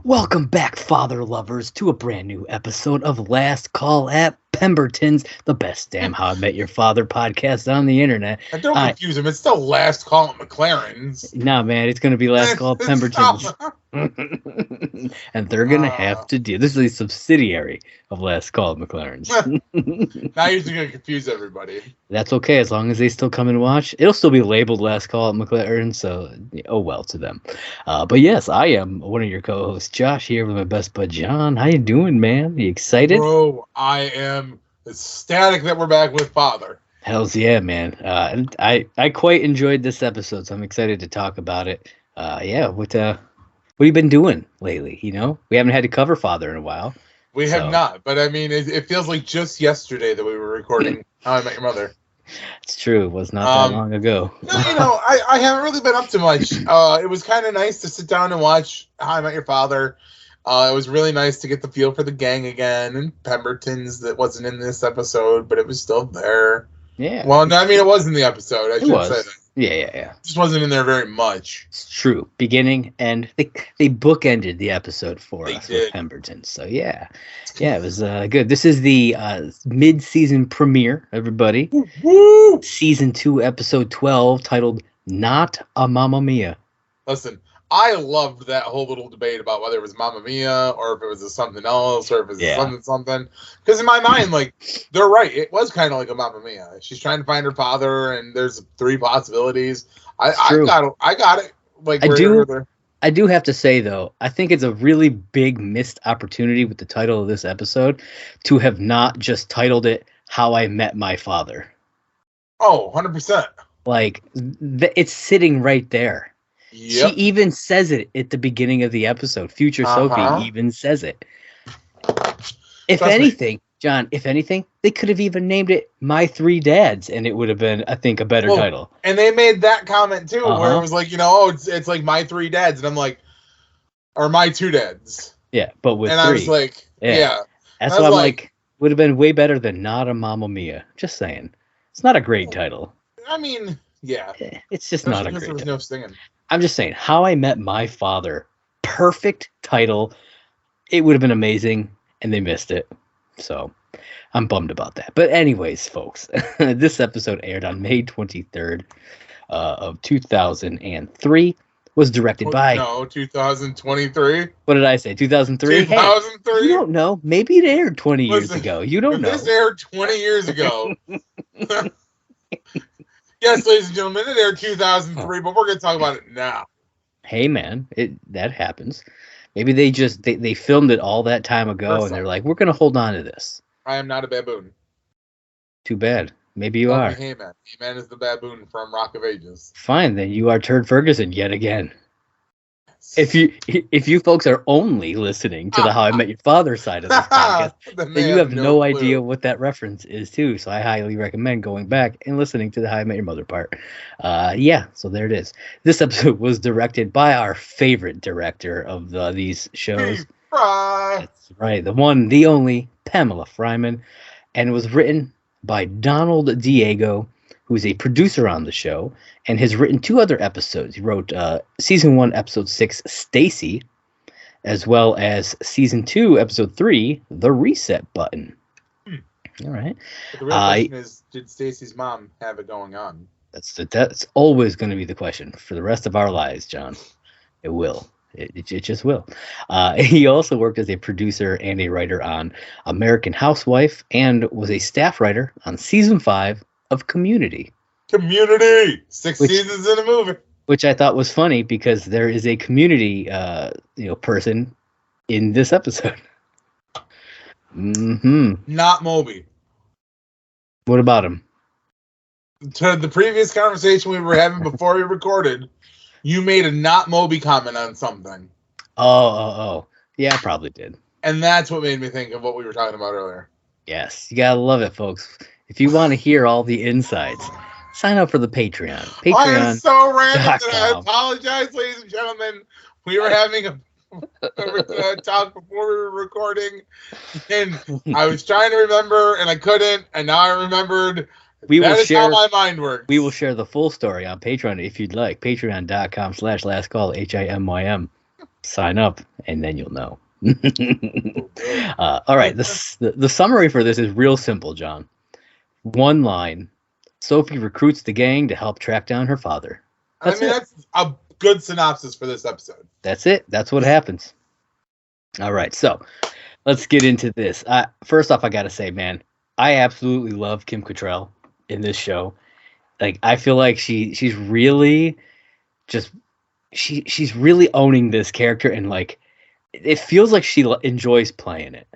Welcome back, father lovers, to a brand new episode of Last Call at Pemberton's, the best damn How I Met Your Father podcast on the internet. And don't confuse him. It's still Last Call at McLaren's. Nah, man, it's going to be Last Call at Pemberton's. And they're going to have to do... This is a subsidiary of Last Call at McLaren's. Now you're just going to confuse everybody. That's okay, as long as they still come and watch. It'll still be labeled Last Call at McLaren's, so oh well to them. But yes, I am one of your co-hosts, Josh, here with my best bud, John. How you doing, man? You excited? Bro, I am ecstatic that we're back with Father. Hells yeah, man. And I quite enjoyed this episode, so I'm excited to talk about it. What have you been doing lately? You know, we haven't had to cover Father in a while. We have not, but I mean, it feels like just yesterday that we were recording How I Met Your Mother. It's true. It was not that long ago. No, I haven't really been up to much. It was kind of nice to sit down and watch How I Met Your Father. It was really nice to get the feel for the gang again, and Pemberton's that wasn't in this episode, but it was still there. Yeah. Well, no, I mean, it was in the episode. I should say that. Yeah. It just wasn't in there very much. It's true. Beginning and they bookended the episode for us with Pemberton. So yeah, it was good. This is the mid-season premiere, everybody. Woo! Season 2, episode 12, titled "Not a Mamma Mia." Listen, I loved that whole little debate about whether it was Mamma Mia or if it was something else or if it was something. Because in my mind, like, they're right. It was kind of like a Mamma Mia. She's trying to find her father, and there's 3 possibilities. I got it. Like, I do have to say, though, I think it's a really big missed opportunity with the title of this episode to have not just titled it "How I Met My Father." Oh, 100%. Like, it's sitting right there. Yep. She even says it at the beginning of the episode. Future Sophie even says it. If anything, they could have even named it My Three Dads, and it would have been, I think, a better title. And they made that comment, too, where it was like, it's like My Three Dads. And I'm like, or My Two Dads. Yeah, but with and 3. I was like, yeah. That's why I'm like, would have been way better than Not a Mamma Mia. Just saying. It's not a great title. I mean, yeah. It's just not a great title. There was no singing. I'm just saying, How I Met My Father, perfect title. It would have been amazing, and they missed it. So I'm bummed about that. But anyways, folks, this episode aired on May 23rd of 2003. Was directed by... No, 2023. What did I say? 2003? 2003? Hey, you don't know. Maybe it aired 20 years ago. You don't know. This aired 20 years ago. Yes, ladies and gentlemen, it aired 2003, but we're going to talk about it now. Hey, man, that happens. Maybe they filmed it all that time ago, and they're like, we're going to hold on to this. I am not a baboon. Too bad. Maybe you are. Hey, man. Hey, man is the baboon from Rock of Ages. Fine, then you are Turd Ferguson yet again. If you folks are only listening to the How I Met Your Father side of this podcast, then you have no idea what that reference is too. So I highly recommend going back and listening to the How I Met Your Mother part. So there it is. This episode was directed by our favorite director of these shows. That's right, the one, the only, Pamela Fryman, and it was written by Donald Diego, who is a producer on the show and has written 2 other episodes. He wrote Season 1, Episode 6, Stacy, as well as Season 2, Episode 3, The Reset Button. All right. But the real question is, did Stacy's mom have it going on? That's always going to be the question for the rest of our lives, John. It will. It just will. He also worked as a producer and a writer on American Housewife and was a staff writer on Season 5 of Community. 6 seasons in a movie. Which I thought was funny because there is a Community person in this episode. Not Moby. What about him? To the previous conversation we were having before we recorded, you made a not Moby comment on something. Oh. Yeah, I probably did. And that's what made me think of what we were talking about earlier. Yes, you gotta love it, folks. If you want to hear all the insides, sign up for the Patreon. I am so random that I apologize, ladies and gentlemen. We were having a talk before we were recording, and I was trying to remember, and I couldn't, and now I remembered. That is how my mind works. We will share the full story on Patreon if you'd like. Patreon.com/lastcall, HIMYM. Sign up, and then you'll know. All right, the summary for this is real simple, John. One line: Sophie recruits the gang to help track down her father. That's a good synopsis for this episode. That's it. That's what happens. All right, so let's get into this. First off, I gotta say, man, I absolutely love Kim Cattrall in this show. Like, I feel like she's really just she's really owning this character, and like, it feels like she enjoys playing it.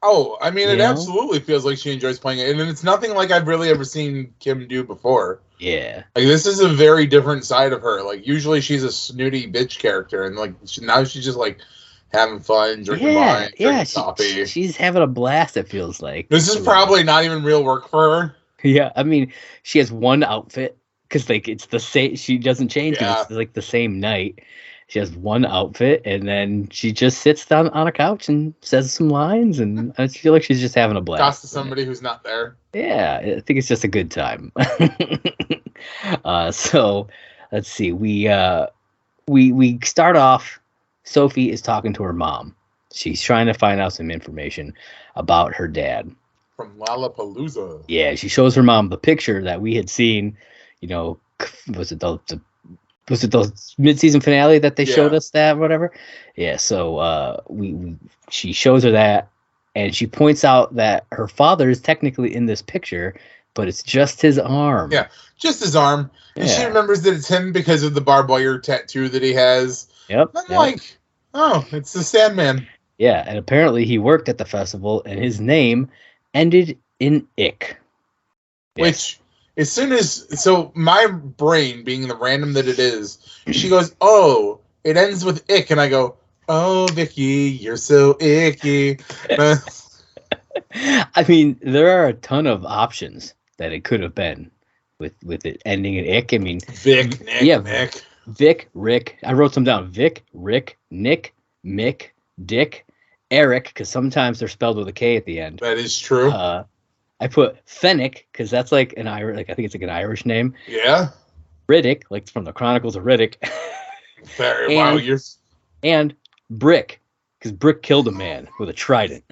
Oh, I mean, it absolutely feels like she enjoys playing it, and it's nothing like I've really ever seen Kim do before. Yeah, like this is a very different side of her. Like, usually she's a snooty bitch character, and like now she's just like having fun, drinking wine, drinking coffee. She's having a blast. It feels like this is probably not even real work for her. Yeah, I mean, she has one outfit because like it's the same. She doesn't change because it's like the same night. She has one outfit, and then she just sits down on a couch and says some lines, and I feel like she's just having a blast. Talks to somebody who's not there. Yeah, I think it's just a good time. So let's see. We start off. Sophie is talking to her mom. She's trying to find out some information about her dad. From Lollapalooza. Yeah, she shows her mom the picture that we had seen. You know, was it the mid-season finale that they showed us that, whatever? Yeah, so she shows her that, and she points out that her father is technically in this picture, but it's just his arm. Yeah, just his arm. And she remembers that it's him because of the barbed wire tattoo that he has. Yep. I'm like, oh, it's the Sandman. Yeah, and apparently he worked at the festival, and his name ended in ick. Which... as soon as, so my brain, being the random that it is, she goes, oh, it ends with ick, and I go, oh, Vicky, you're so icky. I mean, there are a ton of options that it could have been with it ending in ick. I mean, Vic, Nick, Nick. Vic, Rick. I wrote some down. Vic, Rick, Nick, Mick, Dick, Eric, because sometimes they're spelled with a K at the end. That is true. I put Fennec because that's like an Irish, like I think it's like an Irish name. Yeah. Riddick, like from the Chronicles of Riddick. And Brick, because Brick killed a man with a trident.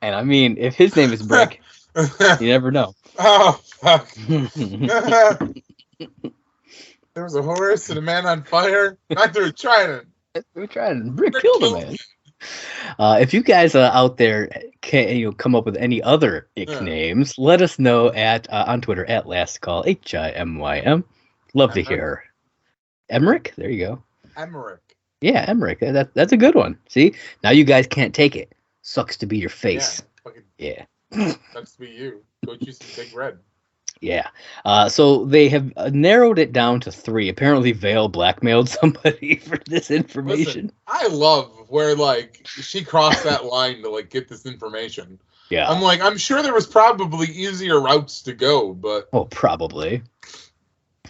And I mean, if his name is Brick, you never know. Oh fuck! There was a horse and a man on fire. Not through a trident. Brick killed a man. If you guys out there can come up with any other ick names, let us know at on Twitter at Last Call HIMYM. Love to hear. Emmerich, there you go. Emmerich. Yeah, Emmerich. That's a good one. See, now you guys can't take it. Sucks to be your face. Yeah. Sucks to be you. Go choose some Big Red. Yeah. So they have narrowed it down to 3. Apparently, Vale blackmailed somebody for this information. Listen, I love where like she crossed that line to like get this information. Yeah. I'm like, I'm sure there was probably easier routes to go, but probably.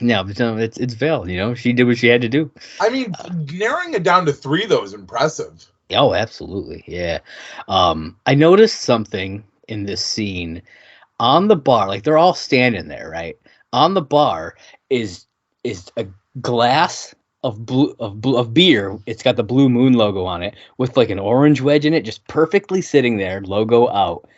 No, but it's Vale. You know, she did what she had to do. I mean, narrowing it down to 3 though is impressive. Oh, absolutely. Yeah. I noticed something in this scene. On the bar, like they're all standing there, right? On the bar is a glass of beer. It's got the Blue Moon logo on it with like an orange wedge in it, just perfectly sitting there, logo out.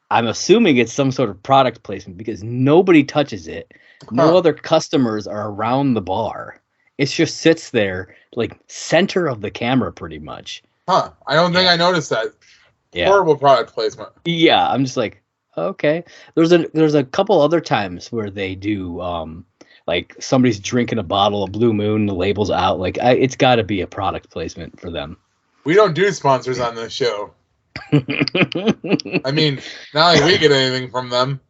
I'm assuming it's some sort of product placement because nobody touches it. No other customers are around the bar. It just sits there, like center of the camera, pretty much. I don't think I noticed that. Horrible product placement. Yeah, I'm just like. Okay. There's a couple other times where they do like somebody's drinking a bottle of Blue Moon, the label's out. Like it's got to be a product placement for them. We don't do sponsors on this show. I mean, not like we get anything from them.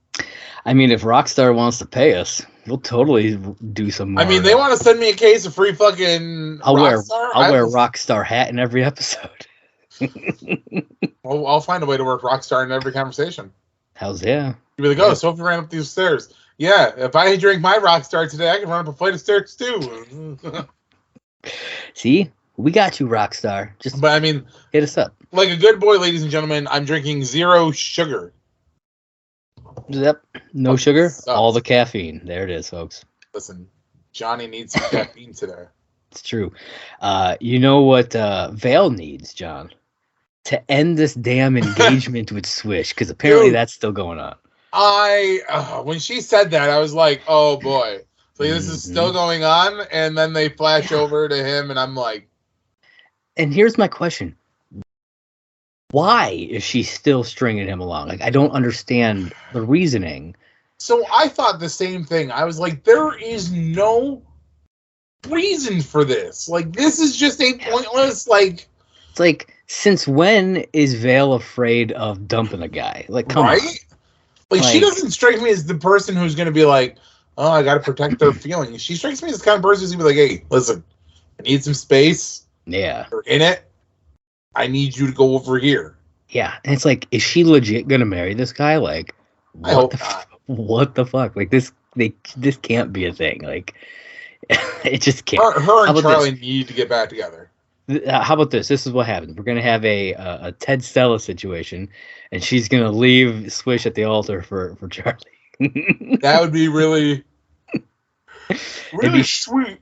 I mean, if Rockstar wants to pay us, we'll totally do some more. I mean, they want to send me a case of free fucking I'll wear a Rockstar hat in every episode. Well, I'll find a way to work Rockstar in every conversation. Hells yeah. You'd be like, oh, Sophie ran up these stairs. Yeah, if I drink my Rockstar today, I can run up a flight of stairs too. See? We got you, Rockstar. But I mean, hit us up. Like a good boy, ladies and gentlemen, I'm drinking 0 sugar. Yep. No sugar, all the caffeine. There it is, folks. Listen, Johnny needs some caffeine today. It's true. You know what Vale needs, John? To end this damn engagement with Swish, because apparently that's still going on. When she said that, I was like, oh boy. So this is still going on, and then they flash over to him, and I'm like... And here's my question. Why is she still stringing him along? Like, I don't understand the reasoning. So I thought the same thing. I was like, there is no reason for this. Like, this is just a pointless, like... It's like, since when is Vale afraid of dumping a guy? Like, come on. Like, she doesn't strike me as the person who's going to be like, oh, I got to protect their feelings. She strikes me as the kind of person who's going to be like, hey, listen, I need some space. Yeah. You're in it. I need you to go over here. Yeah. And it's like, is she legit going to marry this guy? Like, I hope not. What the fuck? Like, this can't be a thing. Like, it just can't. Her and Charlie need to get back together. How about this? This is what happens. We're gonna have a Ted Stella situation, and she's gonna leave Swish at the altar for Charlie. That would be really sweet.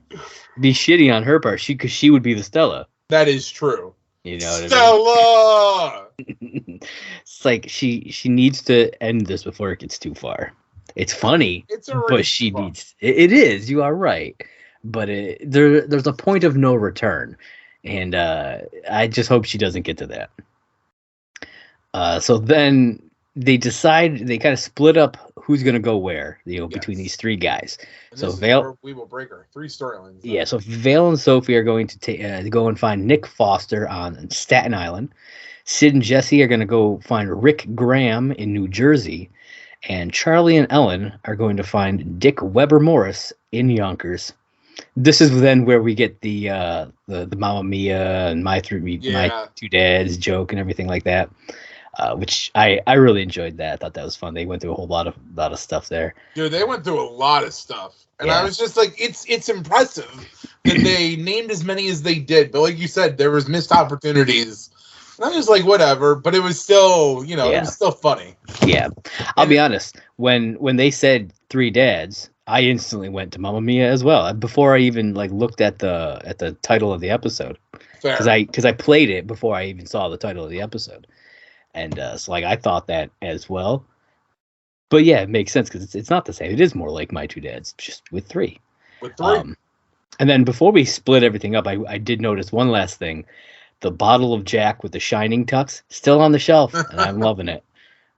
Be shitty on her part. Because she would be the Stella. That is true. You know what Stella. I mean? It's like she needs to end this before it gets too far. It's funny, but she needs. It is. You are right, but there's a point of no return. And I just hope she doesn't get to that. So then they decide, they kind of split up who's going to go where, between these three guys. And so Vale, we will break our 3 storylines. Yeah, so Vale and Sophie are going to go and find Nick Foster on Staten Island. Sid and Jesse are going to go find Rick Graham in New Jersey. And Charlie and Ellen are going to find Dick Weber Morris in Yonkers. This is then where we get the Mamma Mia and my two dads joke and everything like that, which I really enjoyed that. I thought that was fun. They went through a whole lot of stuff there. Dude, they went through a lot of stuff, and I was just like, it's impressive that they named as many as they did. But like you said, there was missed opportunities. And I was like, whatever. But it was still, it was still funny. Yeah, I'll be honest. When they said 3 dads, I instantly went to Mamma Mia as well before I even looked at the title of the episode, because I played it before I even saw the title of the episode, and so I thought that as well. But yeah, it makes sense because it's not the same. It is more like My Two Dads, just with 3. And then before we split everything up, I did notice one last thing: the bottle of Jack with the shining tux still on the shelf, and I'm loving it.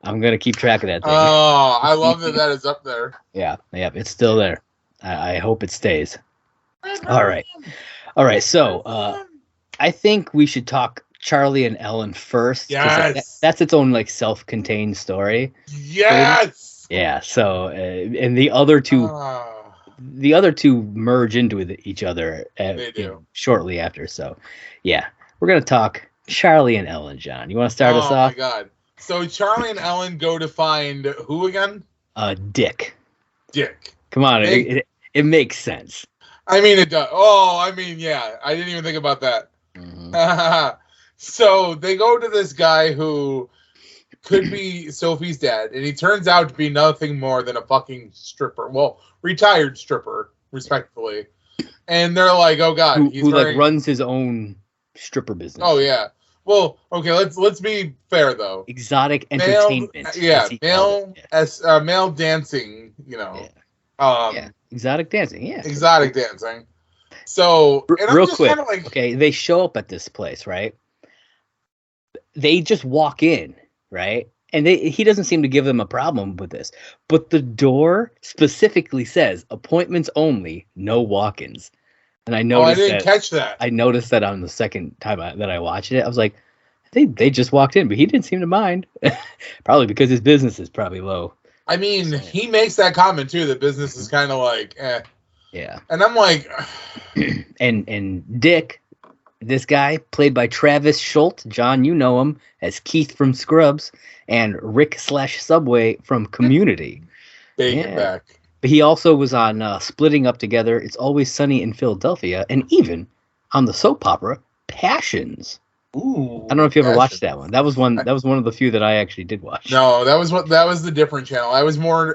I'm going to keep track of that thing. Oh, I love that is up there. Yeah, it's still there. I hope it stays. All right. So I think we should talk Charlie and Ellen first. Yes. That's its own self-contained story. Yes. Yeah. So and the other two merge into each other shortly after. So yeah, we're going to talk Charlie and Ellen, John. You want to start us off? Oh my God. So Charlie and Ellen go to find who again? Dick. Dick. Come on, it makes sense. I mean, it does. Oh, I mean, yeah. I didn't even think about that. Mm-hmm. So they go to this guy who could be Sophie's dad, and he turns out to be nothing more than a fucking stripper. Well, retired stripper, respectfully. And they're like, "Oh God, who runs his own stripper business." Oh yeah. Well, okay, let's be fair though. Exotic entertainment. Male dancing, exotic dancing, yeah. Exotic dancing. So, real quick, okay, they show up at this place, right? They just walk in, right? And he doesn't seem to give them a problem with this. But the door specifically says, appointments only, no walk-ins. And I noticed I didn't catch that. I noticed that on the second time that I watched it. I was like, they just walked in, but he didn't seem to mind. Probably because his business is probably low. I mean, he makes that comment too. That business is kind of like, eh. Yeah. And I'm like, and Dick, this guy played by Travis Schultz. John, you know him as Keith from Scrubs, and Rick/Subway from Community. Big back. But he also was on Splitting Up Together, It's Always Sunny in Philadelphia, and even on the soap opera Passions. Ooh, I don't know if you ever watched that one. That was one of the few that I actually did watch. No, that was the different channel. I was more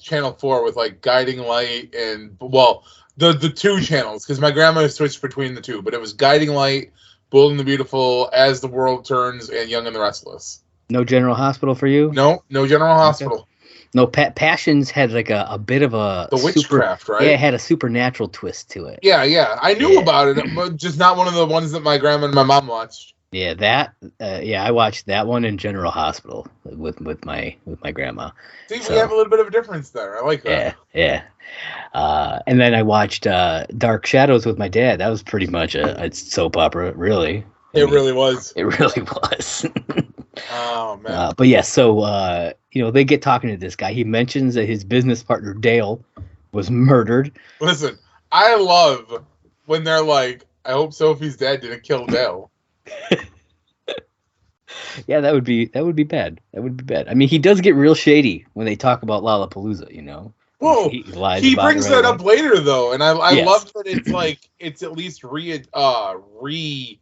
channel 4 with like Guiding Light and the two channels, because my grandma switched between the two, but it was Guiding Light, Bold and the Beautiful, As the World Turns, and Young and the Restless. No General Hospital for you? No General Hospital. Okay. No, Passions had like a bit of a witchcraft, right? Yeah, it had a supernatural twist to it. Yeah. I knew about it, but just not one of the ones that my grandma and my mom watched. Yeah, I watched that one in General Hospital with my grandma. See, we have a little bit of a difference there. I like that. Yeah. And then I watched Dark Shadows with my dad. That was pretty much a soap opera, really. It really was. It really was. Oh man. But yeah, so they get talking to this guy. He mentions that his business partner Dale was murdered. Listen, I love when they're like, "I hope Sophie's dad didn't kill Dale." Yeah, that would be bad. That would be bad. I mean, he does get real shady when they talk about Lollapalooza, Well, he brings that up later though, and I love that it's like it's at least readdressed.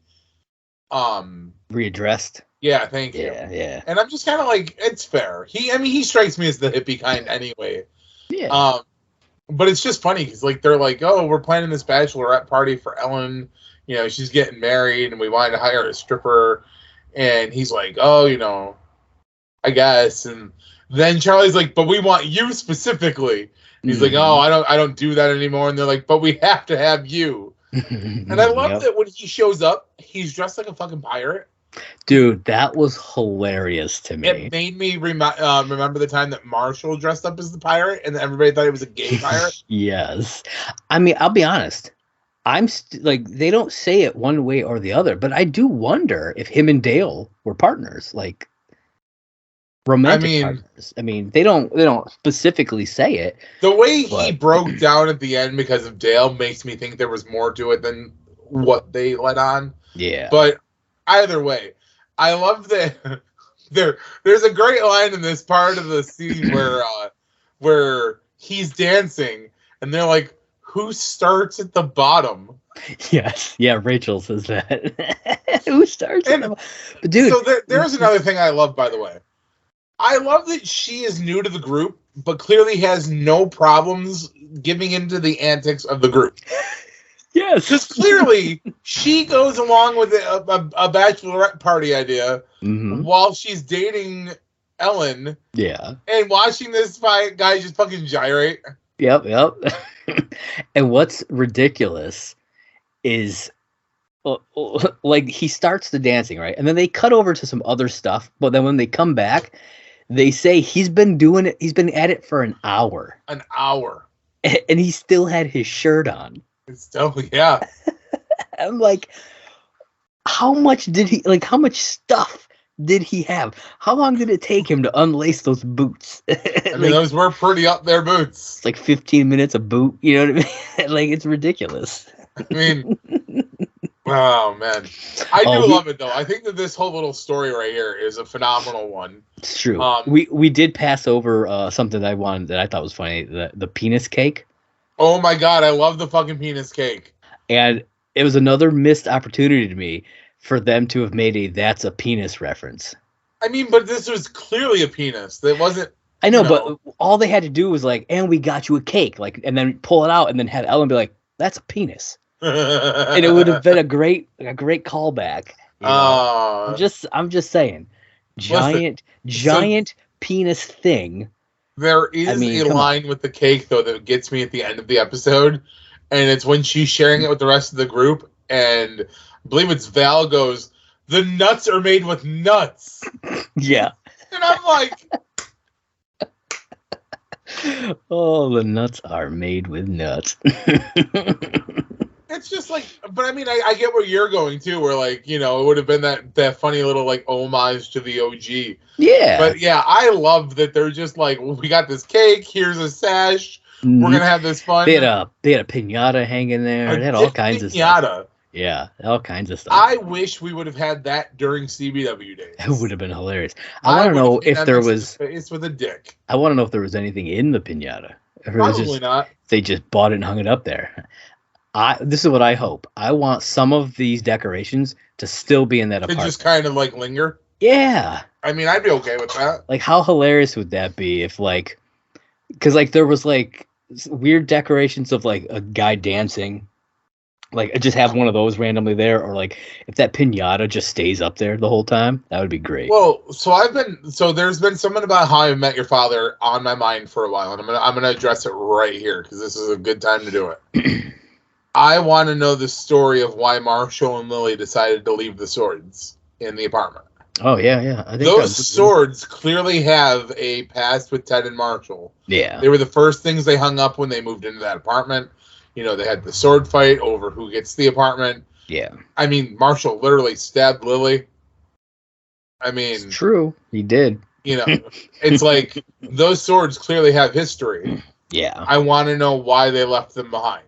Yeah, thank you. Yeah. And I'm just kind of like, it's fair. He strikes me as the hippie kind anyway. Yeah. But it's just funny because like they're like, oh, we're planning this bachelorette party for Ellen. She's getting married, and we wanted to hire a stripper. And he's like, oh, I guess. And then Charlie's like, but we want you specifically. And he's like, oh, I don't do that anymore. And they're like, but we have to have you. And I love that when he shows up, he's dressed like a fucking pirate. Dude, that was hilarious to me. It made me remember the time that Marshall dressed up as the pirate, and everybody thought he was a gay pirate. Yes. I mean, I'll be honest. They don't say it one way or the other, but I do wonder if him and Dale were partners, like romantic partners. I mean, they don't specifically say it. The way he broke down at the end because of Dale makes me think there was more to it than what they let on. Yeah. But either way, I love that there's a great line in this part of the scene where he's dancing and they're like, who starts at the bottom? Yes. Yeah, Rachel says that. Who starts at the bottom? But dude. So there's another thing I love, by the way. I love that she is new to the group, but clearly has no problems giving into the antics of the group. Yes. Because clearly she goes along with a bachelorette party idea while she's dating Ellen. Yeah. And watching this guy just fucking gyrate. Yep. And what's ridiculous is like he starts the dancing, right? And then they cut over to some other stuff. But then when they come back, they say he's been doing it. He's been at it for an hour. An hour. And he still had his shirt on. Still, yeah. I'm like, how much stuff did he have? How long did it take him to unlace those boots? I mean, those were pretty up there boots. It's like 15 minutes a boot. You know what I mean? Like, it's ridiculous. I mean, oh, man. I do love it, though. I think that this whole little story right here is a phenomenal one. It's true. We did pass over something that I thought was funny, the penis cake. Oh, my God. I love the fucking penis cake. And it was another missed opportunity to me for them to have made a "that's a penis" reference. I mean, but this was clearly a penis. That wasn't. I know, but all they had to do was like, "And we got you a cake," like, and then pull it out, and then have Ellen be like, "That's a penis," and it would have been a great callback. I'm just saying, giant penis thing. There is a line with the cake though that gets me at the end of the episode, and it's when she's sharing it with the rest of the group, and I believe it's Val goes, "The nuts are made with nuts." Yeah. And I'm like, oh, the nuts are made with nuts. It's just like, but I mean, I get where you're going too, where like, it would have been that funny little like homage to the OG. Yeah. But yeah, I love that they're just like, well, we got this cake, here's a sash, we're gonna have this fun. They had a pinata hanging there. They had all kinds of stuff. Yeah, all kinds of stuff. I wish we would have had that during CBW days. It would have been hilarious. I want to know if there was. It's with a dick. I want to know if there was anything in the pinata. Probably not. They just bought it and hung it up there. This is what I hope. I want some of these decorations to still be in that apartment. Just kind of like linger. Yeah. I mean, I'd be okay with that. Like, how hilarious would that be if, like, because like there was like weird decorations of like a guy dancing, like just have one of those randomly there, or like if that piñata just stays up there the whole time, that would be great. Well, there's been something about How I Met Your Father on my mind for a while, and I'm gonna address it right here because this is a good time to do it. I want to know the story of why Marshall and Lily decided to leave the swords in the apartment. Oh, yeah. I think those swords clearly have a past with Ted and Marshall. Yeah. They were the first things they hung up when they moved into that apartment. You know, they had the sword fight over who gets the apartment. Yeah. I mean, Marshall literally stabbed Lily. I mean... It's true. He did. You know, it's like, those swords clearly have history. Yeah. I want to know why they left them behind.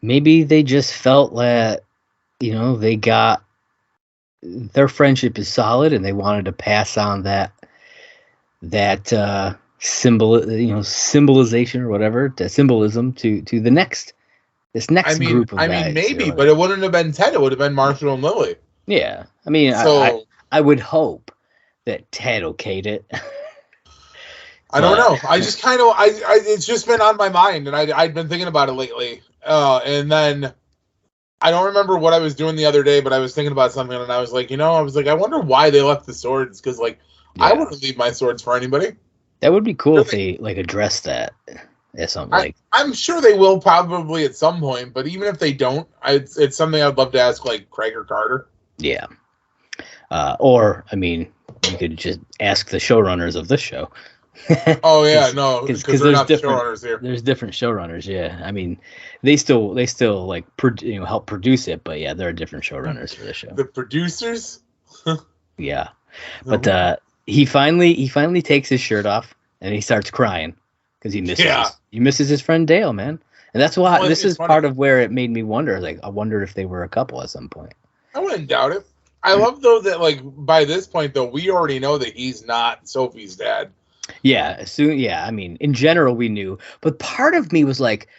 Maybe they just felt that, you know, they got... Their friendship is solid, and they wanted to pass on that symbolization or whatever, that symbolism to the next group of guys. I mean, maybe, but it wouldn't have been Ted. It would have been Marshall and Lily. Yeah, I mean, so, I would hope that Ted okayed it. I don't know. I just kind of, it's just been on my mind, and I'd been thinking about it lately, and then. I don't remember what I was doing the other day, but I was thinking about something, and I was like, I wonder why they left the swords, because, like, yeah. I wouldn't leave my swords for anybody. That would be cool if they, like, addressed that as something like... I'm sure they will probably at some point, but even if they don't, it's something I'd love to ask, like, Craig or Carter. Yeah. Or, I mean, you could just ask the showrunners of this show. Oh yeah, no, because they're not showrunners here. There's different showrunners, yeah. I mean, they still like help produce it, but yeah, there are different showrunners for the show. The producers? Yeah, but he finally takes his shirt off and he starts crying because he misses his friend Dale, man. And that's why this is funny. Part of where it made me wonder. Like, I wondered if they were a couple at some point. I wouldn't doubt it. I love though that like by this point though we already know that he's not Sophie's dad. Yeah, soon. Yeah, I mean, in general, we knew, but part of me was like,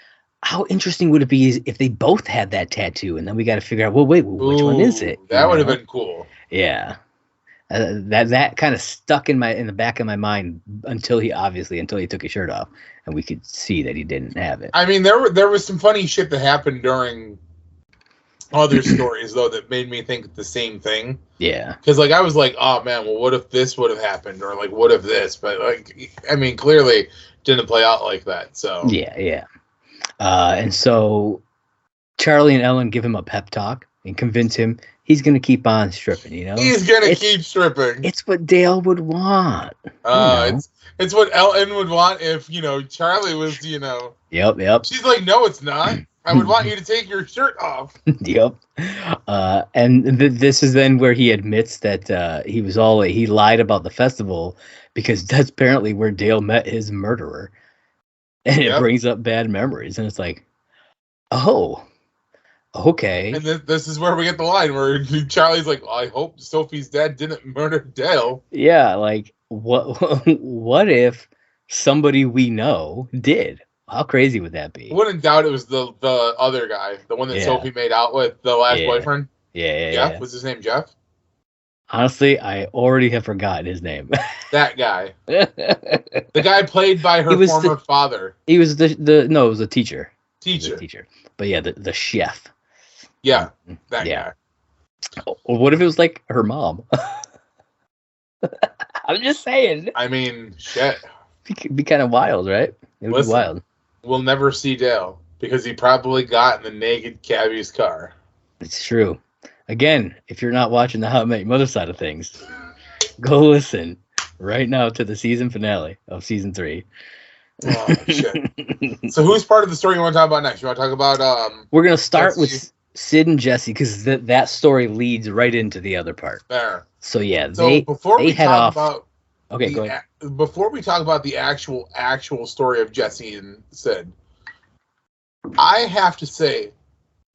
how interesting would it be if they both had that tattoo, and then we got to figure out, which one is it? That would have been cool. Yeah, that kind of stuck in the back of my mind until he took his shirt off, and we could see that he didn't have it. I mean, there was some funny shit that happened during other stories though that made me think the same thing. Yeah, because like I was like, oh man, well, what if this would have happened, or like what if this? But like, I mean, clearly didn't play out like that. So yeah. And so Charlie and Ellen give him a pep talk and convince him he's gonna keep on stripping. You know, he's gonna keep stripping. It's what Dale would want. It's what Ellen would want if Charlie was Yep. She's like, no, it's not. I would want you to take your shirt off. Yep. And this is then where he admits that he lied about the festival because that's apparently where Dale met his murderer. And it brings up bad memories. And it's like, oh, okay. And this is where we get the line where Charlie's like, well, I hope Sophie's dad didn't murder Dale. Yeah, like, what if somebody we know did? How crazy would that be? I wouldn't doubt it was the other guy, the one that Sophie made out with, the last boyfriend. Yeah. Was his name Jeff? Honestly, I already have forgotten his name. That guy. The guy played by her former father. He was it was a teacher. Teacher. But yeah, the chef. Yeah, that guy. Or what if it was like her mom? I'm just saying. I mean, shit. It'd be kind of wild, right? It would be wild. We'll never see Dale because he probably got in the naked cabbie's car. It's true. Again, if you're not watching the How I Met Your Mother side of things, go listen right now to the season finale of season 3. Oh, shit. So who's part of the story you want to talk about next? You want to talk about... We're going to start with Sid and Jesse because that story leads right into the other part. There. So yeah, before we head talk off. About okay, go ahead. Before we talk about the actual story of Jesse and Sid, I have to say,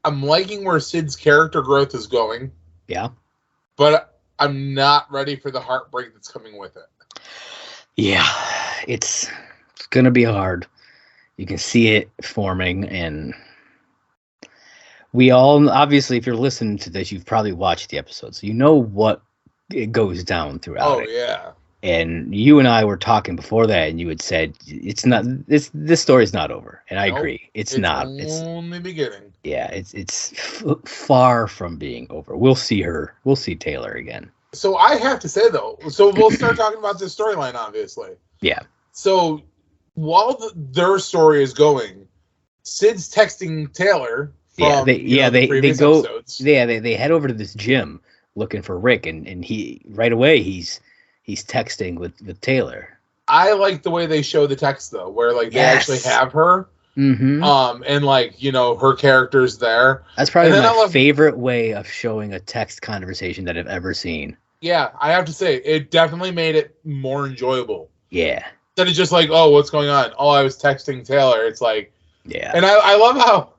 I'm liking where Sid's character growth is going. Yeah. But I'm not ready for the heartbreak that's coming with it. Yeah, it's going to be hard. You can see it forming, and we all, obviously, if you're listening to this, you've probably watched the episode, so you know what it goes down throughout it. Oh, yeah. And you and I were talking before that, and you had said it's not this story's not over, and I agree. It's not. It's only beginning. Yeah, it's far from being over. We'll see her. We'll see Taylor again. So I have to say though, so we'll start talking about this storyline, obviously. Yeah. So while their story is going, Sid's texting Taylor. From, they go. Episodes. Yeah, they head over to this gym looking for Rick, and he right away he's texting with Taylor. I like the way they show the text though, where like they actually have her. Mm-hmm. And like, you know, her character's there. That's probably my favorite way of showing a text conversation that I've ever seen. Yeah, I have to say, it definitely made it more enjoyable. Yeah. Instead of just like, oh, what's going on? Oh, I was texting Taylor. It's like, yeah. And I love how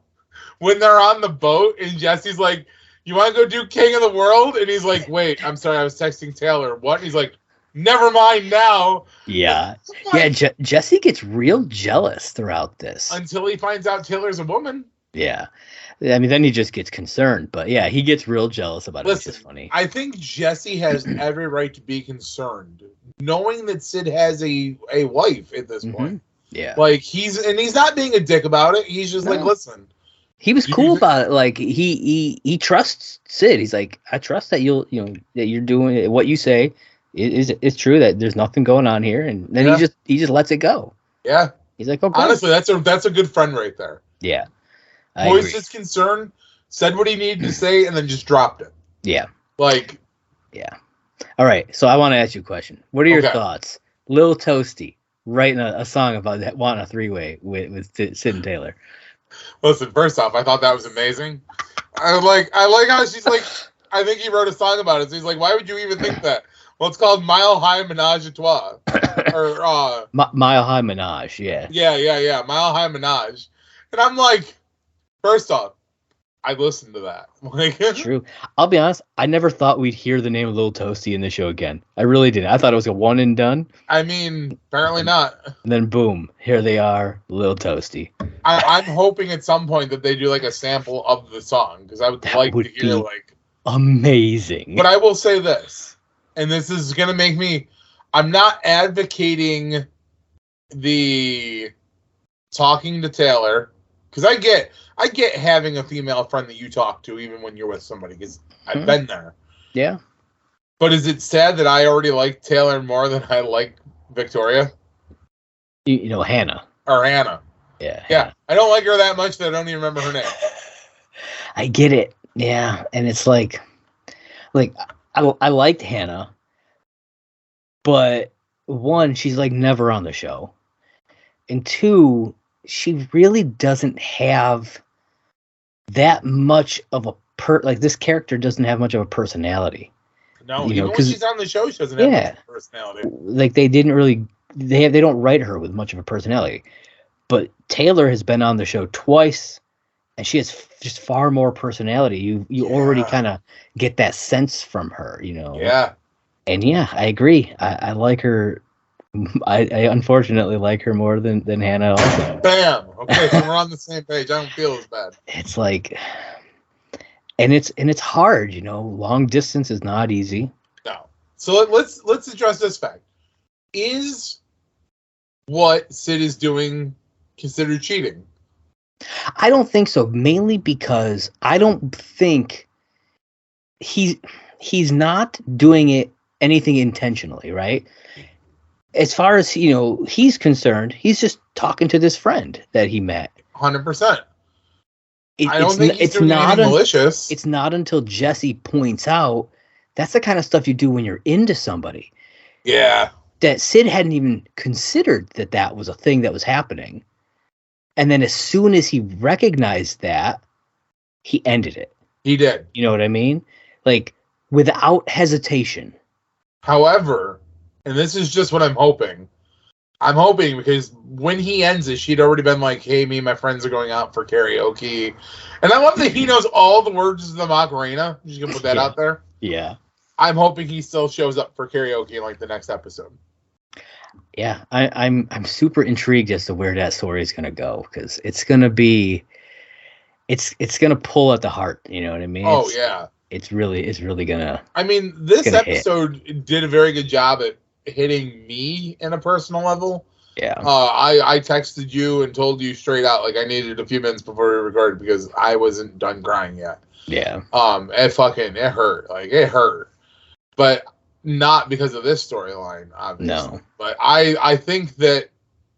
when they're on the boat and Jesse's like, you want to go do King of the World? And he's like, wait, I'm sorry, I was texting Taylor. What? And he's like, never mind now. Yeah. Yeah, Jesse gets real jealous throughout this. Until he finds out Taylor's a woman. Yeah. I mean, then he just gets concerned. But yeah, he gets real jealous about it. It's just funny. I think Jesse has every right to be concerned, knowing that Sid has a wife at this point. Yeah. Like, he's not being a dick about it. He's just like, listen. He was cool about it. Like, he trusts Sid. He's like, I trust that that you're doing what you say. It's true that there's nothing going on here, and then he just lets it go. Yeah, he's like, okay. Honestly, that's a good friend right there. Yeah, voiced his concern, said what he needed to say, and then just dropped it. Yeah, like, yeah. All right, so I want to ask you a question. What are your thoughts, Lil Toasty writing a song about that wanting a three-way with Sid and Taylor? Listen, first off, I thought that was amazing. I like how she's like, I think he wrote a song about it. So he's like, why would you even think that? Well, it's called Mile High Menage a Trois. Or Mile High Menage, yeah. Yeah. Mile High Menage. And I'm like, first off, I listened to that. Like, true. I'll be honest, I never thought we'd hear the name of Lil Toasty in the show again. I really didn't. I thought it was a one and done. I mean, apparently not. And then boom, here they are, Lil Toasty. I'm hoping at some point that they do like a sample of the song, because I would like to hear like amazing. But I will say this. And this is going to make me... I'm not advocating the talking to Taylor. Because I get having a female friend that you talk to even when you're with somebody. Because I've been there. Yeah. But is it sad that I already like Taylor more than I like Victoria? You know, Hannah. Or Hannah. Yeah. Yeah. I don't like her that much that I don't even remember her name. I get it. Yeah. And it's like I liked Hannah, but one, she's like never on the show, and two, she really doesn't have that much of a this character doesn't have much of a personality. No, even when she's on the show, she doesn't have much of a personality. Like they don't write her with much of a personality, but Taylor has been on the show twice. And she has just far more personality. You already kind of get that sense from her, you know. Yeah. And yeah, I agree. I like her. I unfortunately like her more than Hannah also. Bam. Okay, so we're on the same page. I don't feel as bad. It's like, and it's hard, you know. Long distance is not easy. No. So let's address this fact. Is what Sid is doing considered cheating? I don't think so, mainly because I don't think he's not doing anything intentionally, right? As far as, you know, he's concerned, he's just talking to this friend that he met. 100%. I don't think he's doing anything malicious. It's not until Jesse points out that's the kind of stuff you do when you're into somebody. Yeah. That Sid hadn't even considered that was a thing that was happening. And then as soon as he recognized that, he ended it. He did. You know what I mean? Like, without hesitation. However, and this is just what I'm hoping because when he ends it, she'd already been like, hey, me and my friends are going out for karaoke. And I love that he knows all the words of the Macarena. You can put that out there. Yeah. I'm hoping he still shows up for karaoke in like the next episode. Yeah, I'm super intrigued as to where that story is going to go, because it's going to be it's gonna pull at the heart. You know what I mean? Oh yeah. It's really gonna. I mean, this episode hit. did a very good job at hitting me in a personal level. Yeah. I texted you and told you straight out like I needed a few minutes before we recorded because I wasn't done crying yet. Yeah. It hurt. Like it hurt, but not because of this storyline, obviously. No. But I think that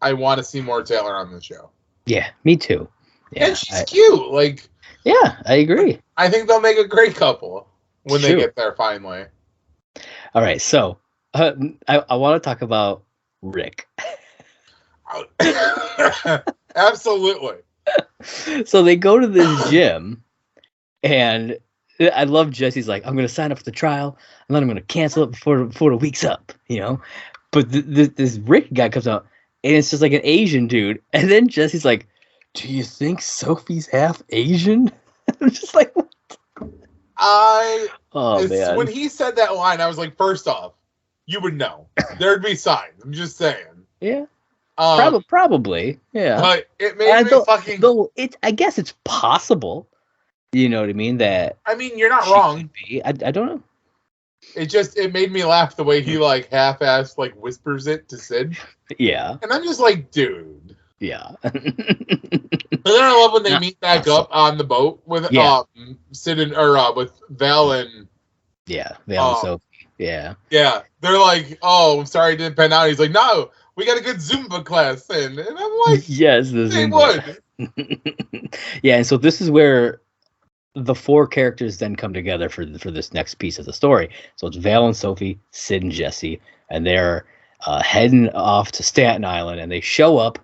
I want to see more Taylor on the show. Yeah, me too. Yeah, and she's cute. Like. Yeah, I agree. I think they'll make a great couple when they get there finally. All right, so I want to talk about Rick. Absolutely. So they go to this gym, and I love Jesse's like, I'm going to sign up for the trial, and then I'm going to cancel it before the week's up, you know? But this Rick guy comes out, and it's just like an Asian dude. And then Jesse's like, do you think Sophie's half Asian? I'm just like, what? Man. When he said that line, I was like, first off, you would know. There'd be signs. I'm just saying. Yeah. Probably. Yeah. But it made me fucking. Though I guess it's possible. You know what I mean? You're not wrong. I don't know. It made me laugh the way he like half-assed like whispers it to Sid. Yeah. And I'm just like, dude. Yeah. And then I love when they meet back up on the boat with Sid and with Val and Val and Sophie. Yeah. Yeah. They're like, oh, I'm sorry it didn't pan out. He's like, no, we got a good Zumba class in. And I'm like, yes, they would. Yeah, and so this is where the four characters then come together for this next piece of the story. So it's Val and Sophie, Sid and Jesse, and they're heading off to Staten Island, and they show up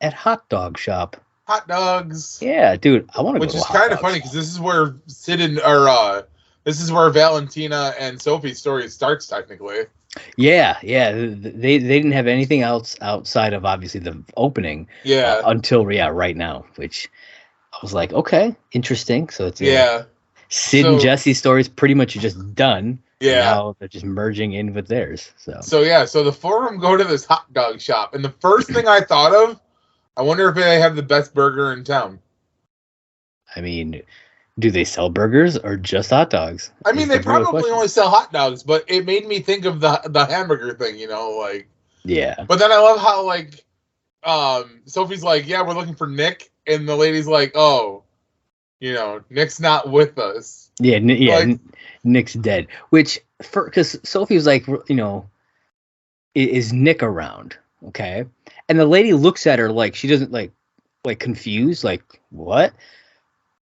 at Hot Dog Shop. Hot dogs. Yeah, dude, I want to go. Which is kind of funny because this is where this is where Valentina and Sophie's story starts technically. Yeah. They didn't have anything else outside of obviously the opening. Yeah. Until right now, which I was like, okay, interesting. So it's Sid and Jesse's story is pretty much just done. Yeah. Now they're just merging in with theirs. So the four of them go to this hot dog shop, and the first thing I thought of, I wonder if they have the best burger in town. I mean, do they sell burgers or just hot dogs? I mean, they probably only sell hot dogs, but it made me think of the hamburger thing, like. Yeah. But then I love how like, Sophie's like, yeah, we're looking for Nick, and the lady's like, oh, Nick's not with us. Yeah, Nick's dead. Which because Sophie was like, is Nick around? Okay. And the lady looks at her like she doesn't like confused, like what?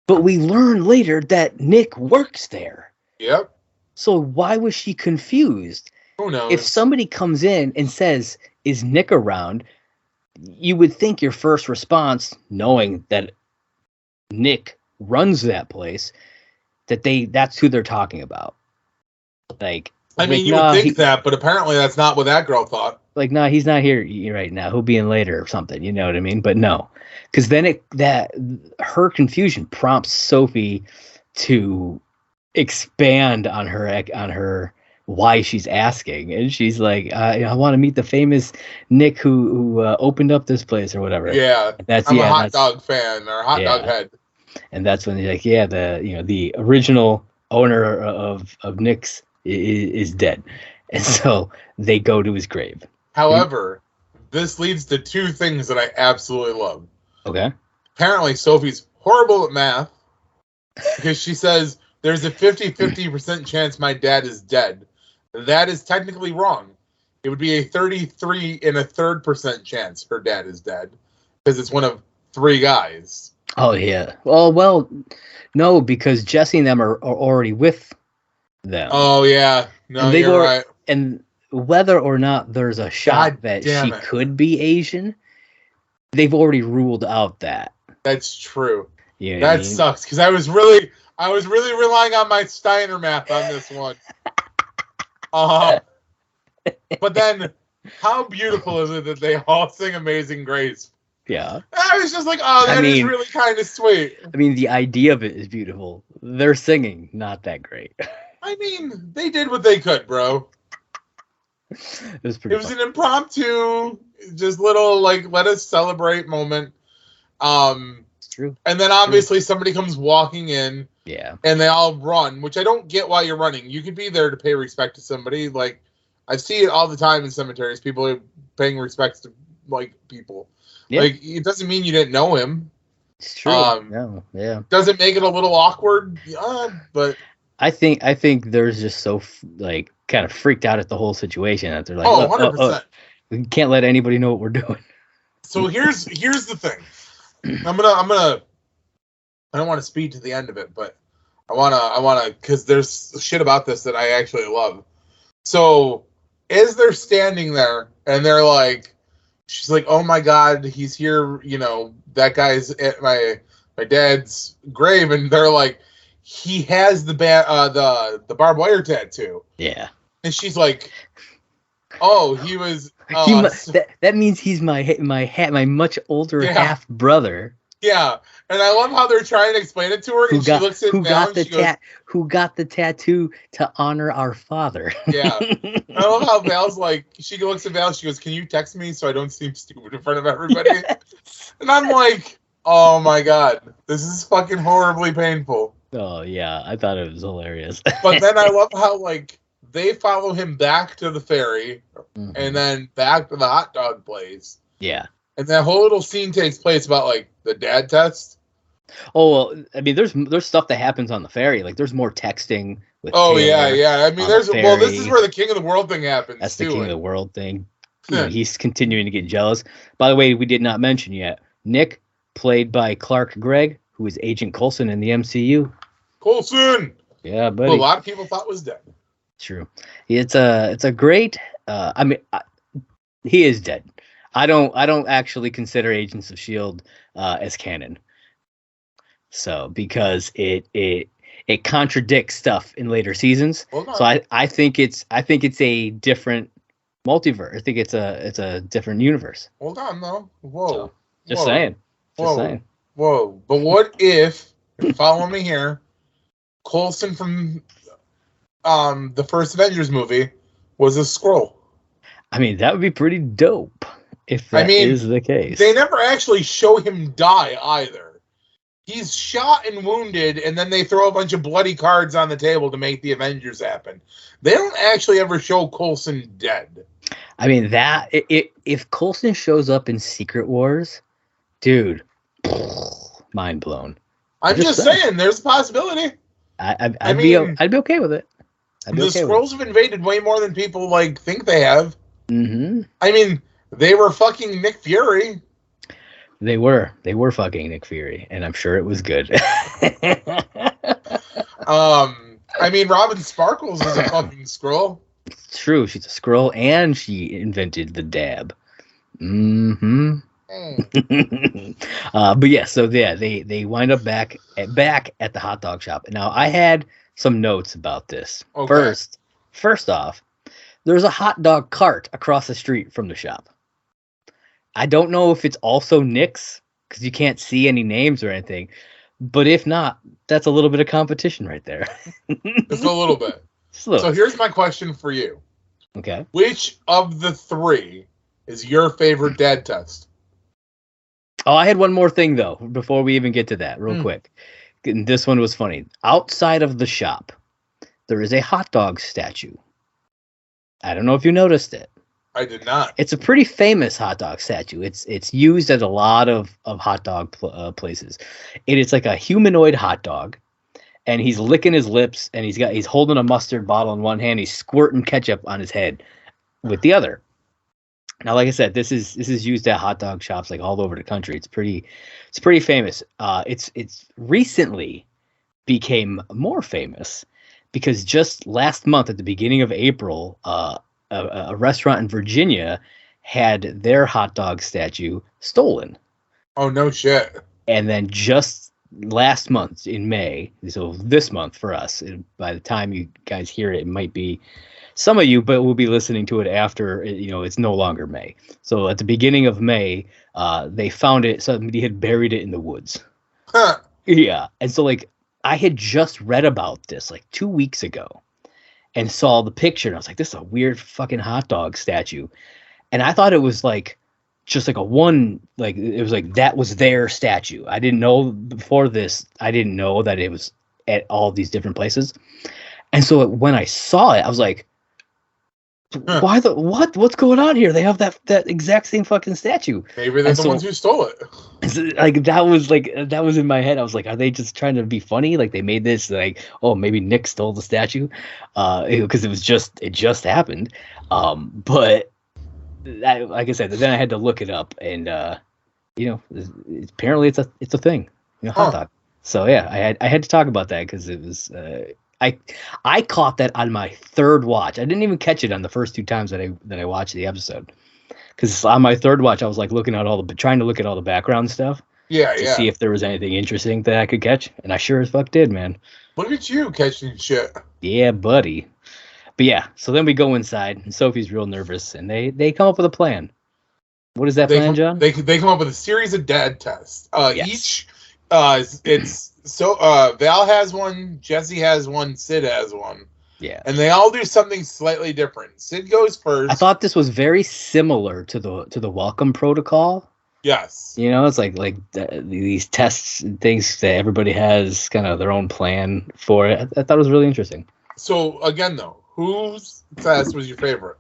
But we learn later that Nick works there. Yep. So why was she confused? Who knows? If somebody comes in and says, "Is Nick around?" you would think your first response, knowing that Nick runs that place, that's who they're talking about. Like, I mean, you would think that, but apparently that's not what that girl thought. Like, nah, he's not here right now. He'll be in later or something. You know what I mean? But no, because then her confusion prompts Sophie to expand on her why she's asking, and she's like, I want to meet the famous Nick who opened up this place or whatever. Yeah, I'm a hot dog fan or hot dog head. And that's when they're like, yeah, the original owner of Nick's is dead, and so they go to his grave. However, this leads to two things that I absolutely love. Okay. Apparently, Sophie's horrible at math because she says there's a 50% chance my dad is dead. That is technically wrong. It would be a 33 1/3% chance her dad is dead because it's one of three guys. Oh, yeah. Well, no, because Jesse and them are already with them. Oh, yeah. No, you're right. And whether or not there's a shot that she could be Asian, they've already ruled out that. That's true. Yeah, that sucks because I was really relying on my Steiner math on this one. But then, how beautiful is it that they all sing "Amazing Grace"? Yeah. I was just like, oh, that is really kind of sweet. I mean, the idea of it is beautiful. Their singing, not that great. I mean, they did what they could, bro. It was an impromptu, just little, like, let us celebrate moment. True. And then obviously somebody comes walking in. Yeah. And they all run, which I don't get why you're running. You could be there to pay respect to somebody. Like, I see it all the time in cemeteries. People are paying respects to, like, people. Yeah. Like, it doesn't mean you didn't know him. It's true. No, yeah. Does it make it a little awkward? Yeah, but I think they're just so like kind of freaked out at the whole situation that they're like, 100%. We can't let anybody know what we're doing. So here's the thing. I'm gonna. I don't want to speed to the end of it, but I wanna, because there's shit about this that I actually love. So as they're standing there and they're like, she's like, "Oh my God, he's here!" You know, that guy's at my dad's grave, and they're like, "He has the barbed wire tattoo." Yeah, and she's like, "Oh, he was." That means he's my much older half brother. Yeah, and I love how they're trying to explain it to her, and she looks at Val and she goes, who got the tattoo to honor our father. Yeah. I love how Val's like, she looks at Val and she goes, "Can you text me so I don't seem stupid in front of everybody?" Yes. And I'm like, oh my God, this is fucking horribly painful. Oh, yeah, I thought it was hilarious. But then I love how, like, they follow him back to the ferry and then back to the hot dog place. Yeah. And that whole little scene takes place about, like, the dad test. Oh, well, I mean, there's stuff that happens on the ferry. Like, there's more texting with Taylor, yeah. I mean, this is where the King of the World thing happens. That's the King of the World thing. You know, he's continuing to get jealous. By the way, we did not mention yet, Nick, played by Clark Gregg, who is Agent Coulson in the MCU. Coulson! Yeah, buddy. Who a lot of people thought was dead. True. It's a great, I mean, he is dead. I don't actually consider Agents of S.H.I.E.L.D. As canon. So because it contradicts stuff in later seasons. So I think it's a different multiverse. I think it's a different universe. Hold on though. Whoa. So, just saying. Whoa. But what if follow me here, Coulson from the first Avengers movie was a Skrull? I mean, that would be pretty dope if that is the case. They never actually show him die either. He's shot and wounded, and then they throw a bunch of bloody cards on the table to make the Avengers happen. They don't actually ever show Coulson dead. I mean, that if Coulson shows up in Secret Wars, dude, mind blown. I'm just saying, there's a possibility. I'd be okay with it. The Skrulls have invaded way more than people think they have. Mm-hmm. I mean, they were fucking Nick Fury. They were fucking Nick Fury, and I'm sure it was good. I mean, Robin Sparkles is a fucking Skrull. It's true. She's a Skrull, and she invented the dab. Mm-hmm. But yeah, so yeah, they wind up back at the hot dog shop. Now, I had some notes about this. Okay. First off, there's a hot dog cart across the street from the shop. I don't know if it's also Nick's because you can't see any names or anything. But if not, that's a little bit of competition right there. Just a little bit. So here's my question for you. Okay. Which of the three is your favorite dad test? Oh, I had one more thing, though, before we even get to that, real quick. And this one was funny. Outside of the shop, there is a hot dog statue. I don't know if you noticed it. I did not. It's a pretty famous hot dog statue. It's used at a lot of hot dog places. It's like a humanoid hot dog, and he's licking his lips, and he's holding a mustard bottle in one hand. He's squirting ketchup on his head with the other. Now, like I said, this is used at hot dog shops like all over the country. It's pretty famous. It's recently became more famous because just last month at the beginning of April, a restaurant in Virginia had their hot dog statue stolen. Oh, no shit. And then just last month in May, so this month for us, by the time you guys hear it, it might be some of you, but we'll be listening to it after, it's no longer May. So at the beginning of May, they found it. Somebody had buried it in the woods. Huh. Yeah. And so I had just read about this 2 weeks ago and saw the picture. And I was like, this is a weird fucking hot dog statue. And I thought it was just like a one, like it was like that was their statue. I didn't know before this. I didn't know that it was at all these different places. And so when I saw it, I was like, why what's going on here? They have that exact same fucking statue. Maybe they're the ones who stole it. Like that was in my head. I was like, are they just trying to be funny? Like they made this like, oh, maybe Nick stole the statue, because it just happened. But like I said, then I had to look it up, and apparently it's a thing, hot dog. So yeah, I had to talk about that because it was I caught that on my third watch. I didn't even catch it on the first 2 times that I watched the episode, because on my third watch I was like trying to look at all the background stuff. To see if there was anything interesting that I could catch, and I sure as fuck did, man. Look at you catching shit. Yeah, buddy. But yeah, so then we go inside, and Sophie's real nervous, and they come up with a plan. What is that plan, John? They come up with a series of dad tests. Each, it's Val has one, Jesse has one, Sid has one. Yeah. And they all do something slightly different. Sid goes first. I thought this was very similar to the welcome protocol. Yes. It's like these tests and things that everybody has kind of their own plan for it. I thought it was really interesting. So again, though, whose test was your favorite?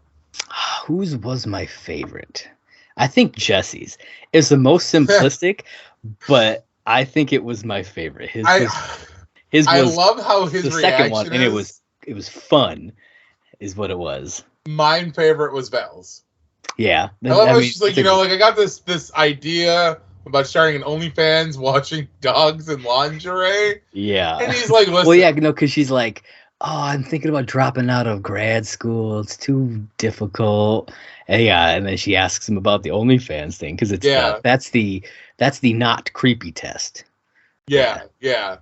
Whose was my favorite? I think Jesse's. It's the most simplistic, but I think it was my favorite. I love how his the second one, and it was fun, is what it was. Mine favorite was Val's. Yeah, I love how she's like, I got this idea about starting an OnlyFans, watching dogs in lingerie. Yeah, and he's like, listen. Well, yeah, because she's like, oh, I'm thinking about dropping out of grad school. It's too difficult. And then she asks him about the OnlyFans thing, because it's that's the not creepy test. Yeah. And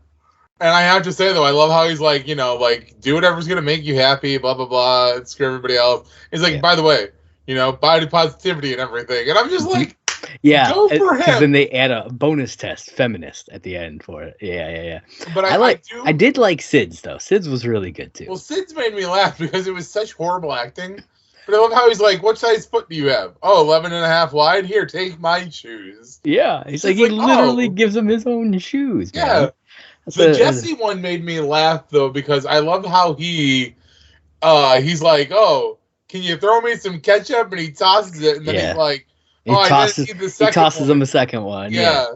I have to say though, I love how he's like, do whatever's gonna make you happy, blah blah blah, and screw everybody else. He's like, by the way, body positivity and everything. And I'm just like, go for him. Because then they add a bonus test, feminist, at the end for it. Yeah. But I did like Sid's though. Sid's was really good too. Well, Sid's made me laugh because it was such horrible acting. But I love how he's like, what size foot do you have? Oh, 11.5 wide. Here, take my shoes. Yeah. He's like, he literally gives him his own shoes, man. Yeah. The Jesse one made me laugh though, because I love how he's like, oh, can you throw me some ketchup? And he tosses it, and then he's like, I didn't need the second one. He tosses him a second one. Yeah.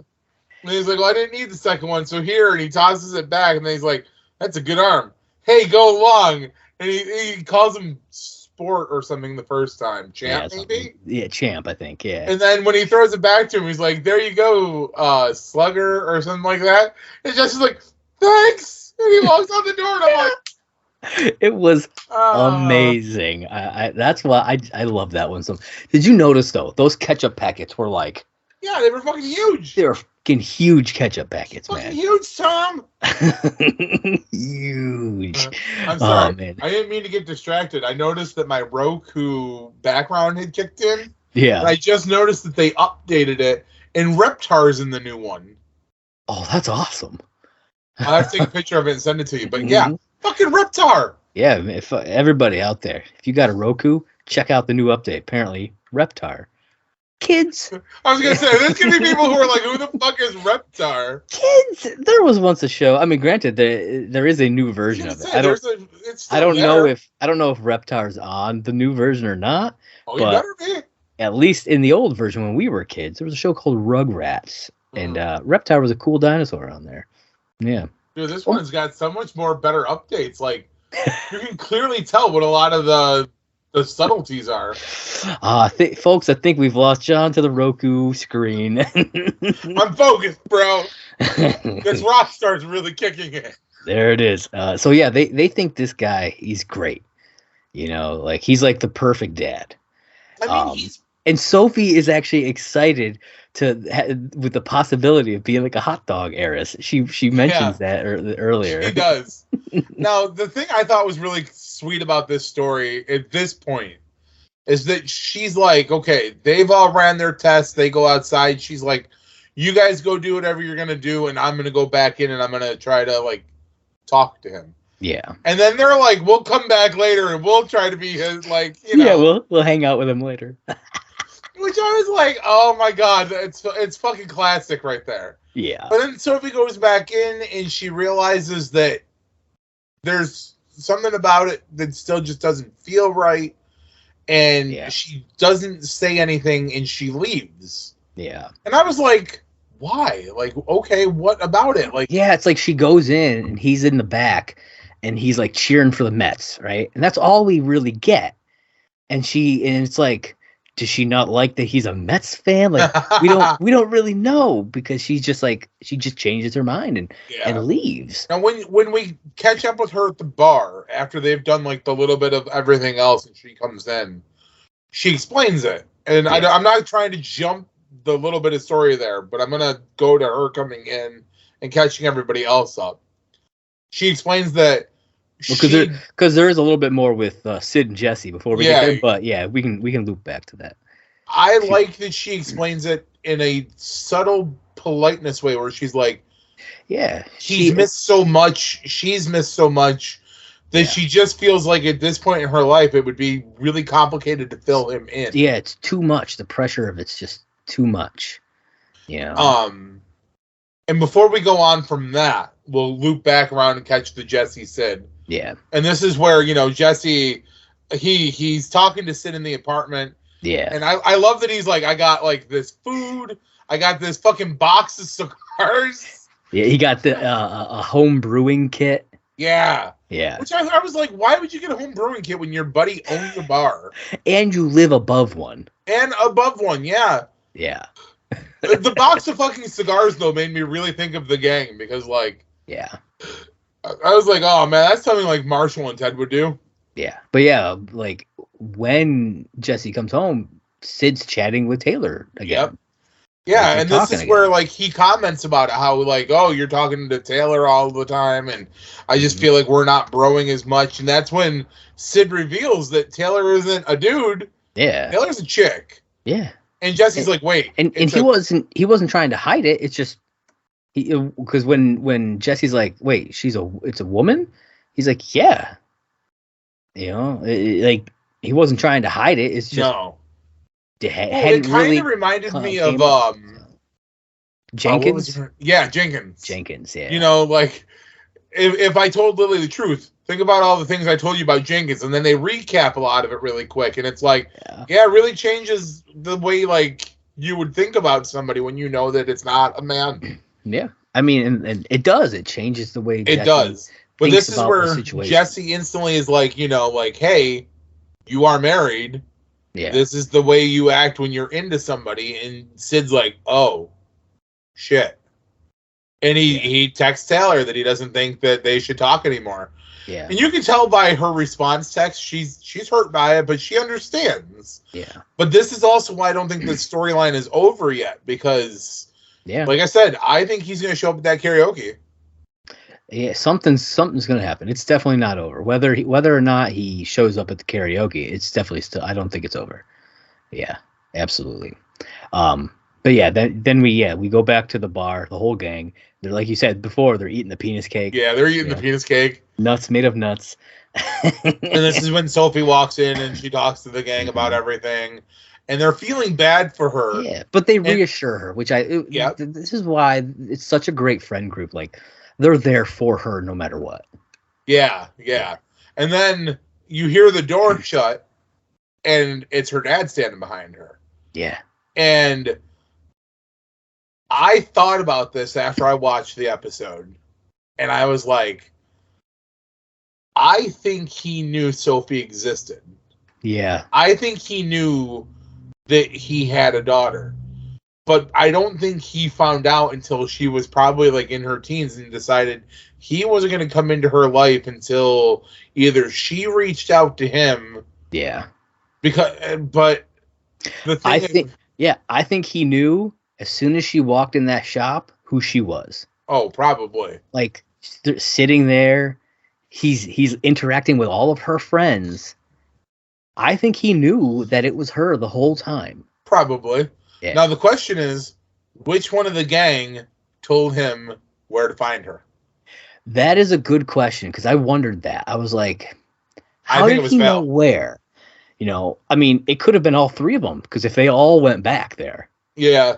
And he's like, well, I didn't need the second one, so here, and he tosses it back, and then he's like, that's a good arm. Hey, go long. And he calls him Sport or something the first time. Champ, maybe? Yeah, Champ, I think, yeah. And then when he throws it back to him, he's like, there you go, Slugger, or something like that. And Jesse's like, thanks! And he walks out the door, and I'm like, it was amazing. That's why I love that one. So, did you notice though? Those ketchup packets were like, yeah, they were fucking huge. They were fucking huge ketchup packets, fucking man. Huge, Tom. Huge. I'm sorry. Oh, man. I didn't mean to get distracted. I noticed that my Roku background had kicked in. Yeah. And I just noticed that they updated it, and Reptar's in the new one. Oh, that's awesome. I'll have to take a picture of it and send it to you. But yeah, fucking Reptar. Yeah, if everybody out there, if you got a Roku, check out the new update. Apparently, Reptar. Kids. I was gonna say there's gonna be people who are like, "Who the fuck is Reptar?" Kids. There was once a show. I mean, granted, there is a new version of it. I don't know if Reptar's on the new version or not. Oh, you better be. At least in the old version when we were kids, there was a show called Rugrats, and Reptar was a cool dinosaur on there. Yeah. Dude, this one's got so much more better updates. Like, you can clearly tell what a lot of the subtleties are. Folks, I think we've lost John to the Roku screen. I'm focused, bro. This Rockstar's really kicking it. There it is. So yeah, they think this guy, he's great. Like he's like the perfect dad. I mean, and Sophie is actually excited with the possibility of being like a hot dog heiress. She mentions that earlier. She does. Now, the thing I thought was really sweet about this story at this point is that she's like, okay, they've all ran their tests. They go outside. She's like, you guys go do whatever you're going to do, and I'm going to go back in, and I'm going to try to, like, talk to him. Yeah. And then they're like, we'll come back later, and we'll try to be his, like, Yeah, we'll hang out with him later. Which I was like, oh my god, it's fucking classic right there. Yeah. But then Sophie goes back in and she realizes that there's something about it that still just doesn't feel right. And she doesn't say anything and she leaves. Yeah. And I was like, why? Like, okay, what about it? Like, yeah, it's like she goes in and he's in the back and he's like cheering for the Mets, right? And that's all we really get. And it's like, does she not like that he's a Mets fan? Like we don't really know, because she just changes her mind and leaves. Now when we catch up with her at the bar after they've done like the little bit of everything else and she comes in, she explains it. And I'm not trying to jump the little bit of story there, but I'm gonna go to her coming in and catching everybody else up. She explains that because there is a little bit more with Sid and Jesse before we get there, but we can loop back to that. I like that she explains it in a subtle politeness way where she's like, she's missed so much that she just feels like at this point in her life it would be really complicated to fill him in. Yeah, it's too much. The pressure of it's just too much. Yeah. And before we go on from that, we'll loop back around and catch the Jesse Sid. Yeah. And this is where, Jesse, he's talking to Sid in the apartment. Yeah. And I love that he's like, I got like this food. I got this fucking box of cigars. Yeah, he got the a home brewing kit. Yeah. Yeah. Which I was like, why would you get a home brewing kit when your buddy owns a bar? And you live above one. Yeah. Yeah. The box of fucking cigars, though, made me really think of the gang because, like... Yeah. I was like, oh, man, that's something like Marshall and Ted would do. Yeah. But, yeah, like, when Jesse comes home, Sid's chatting with Taylor again. Yep. Yeah, and this is where, like, he comments about how, like, oh, you're talking to Taylor all the time, and I just feel like we're not broing as much. And that's when Sid reveals that Taylor isn't a dude. Yeah. Taylor's a chick. Yeah. And Jesse's like, wait. And he wasn't trying to hide it. It's just because when Jesse's like, wait, it's a woman? He's like, yeah. Like he wasn't trying to hide it. It's just no. It kind of reminded me of Jenkins. Jenkins. Jenkins, yeah. Like if I told Lily the truth, think about all the things I told you about Jenkins, and then they recap a lot of it really quick, and it's like, it really changes the way like you would think about somebody when you know that it's not a man. Yeah, I mean, and it does. It changes the way it does. But this is where Jesse instantly is like, like, hey, you are married. Yeah. This is the way you act when you're into somebody, and Sid's like, oh, shit. And he texts Taylor that he doesn't think that they should talk anymore. Yeah. And you can tell by her response text, she's hurt by it, but she understands. Yeah. But this is also why I don't think the storyline is over yet, because, like I said, I think he's going to show up at that karaoke. Yeah, something's going to happen. It's definitely not over. Whether or not he shows up at the karaoke, it's definitely still. I don't think it's over. Yeah, absolutely. But yeah, then we go back to the bar. The whole gang. They're like you said before. They're eating the penis cake. Yeah, they're eating the penis cake. Nuts made of nuts. And this is when Sophie walks in and she talks to the gang about everything, and they're feeling bad for her. Yeah, but they reassure her, which this is why it's such a great friend group. Like they're there for her no matter what. Yeah. And then you hear the door shut, and it's her dad standing behind her. Yeah. And I thought about this after I watched the episode, and I was like, I think he knew Sophie existed. Yeah. I think he knew that he had a daughter. But I don't think he found out until she was probably like in her teens and decided he wasn't going to come into her life until either she reached out to him. Yeah. But the thing I think he knew as soon as she walked in that shop who she was. Oh, probably. Like sitting there, he's interacting with all of her friends. I think he knew that it was her the whole time. Probably. Yeah. Now the question is, which one of the gang told him where to find her? That is a good question, because I wondered that. I was like, how did he know where? I mean, it could have been all three of them, because if they all went back there. Yeah.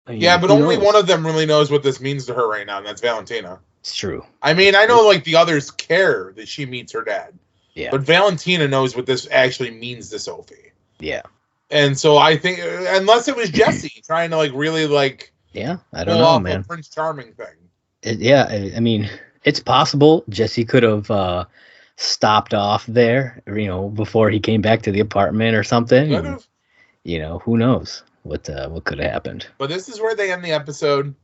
I mean, yeah, but only one of them really knows what this means to her right now, and that's Valentina. It's true. I mean, I know like the others care that she meets her dad. Yeah. But Valentina knows what this actually means to Sophie. Yeah. And so I think, unless it was Jesse trying to like really like, yeah, I don't know, man. Prince Charming thing. I mean, it's possible Jesse could have stopped off there, before he came back to the apartment or something. And, who knows what could have happened. But this is where they end the episode.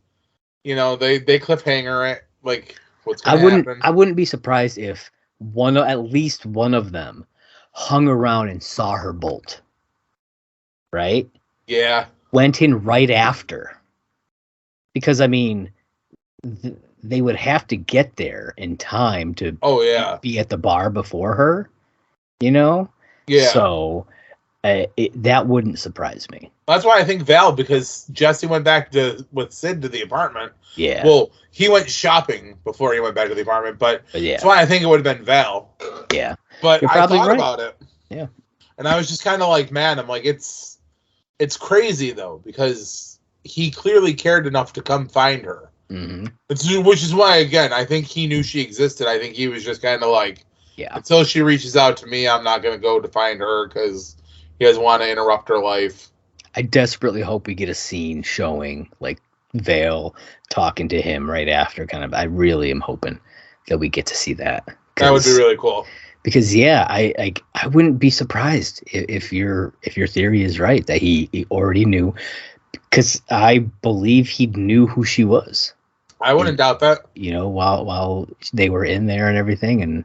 They cliffhanger it. Like, what's going to happen? I wouldn't be surprised if at least one of them hung around and saw her bolt. Right? Yeah. Went in right after. Because, I mean, they would have to get there in time to be at the bar before her, Yeah. So that wouldn't surprise me. That's why I think Val, because Jesse went back with Sid to the apartment. Yeah. Well, he went shopping before he went back to the apartment, but yeah. That's why I think it would have been Val. Yeah. But I thought about it. Yeah. And I was just kind of like, man, I'm like, it's crazy, though, because he clearly cared enough to come find her. Mm-hmm. Which is why, again, I think he knew she existed. I think he was just kind of like, until she reaches out to me, I'm not going to go to find her because he doesn't want to interrupt her life. I desperately hope we get a scene showing, like, Vale talking to him right after. I really am hoping that we get to see that. That would be really cool. Because I wouldn't be surprised if your theory is right that he already knew, because I believe he knew who she was. I wouldn't doubt that. While they were in there and everything, and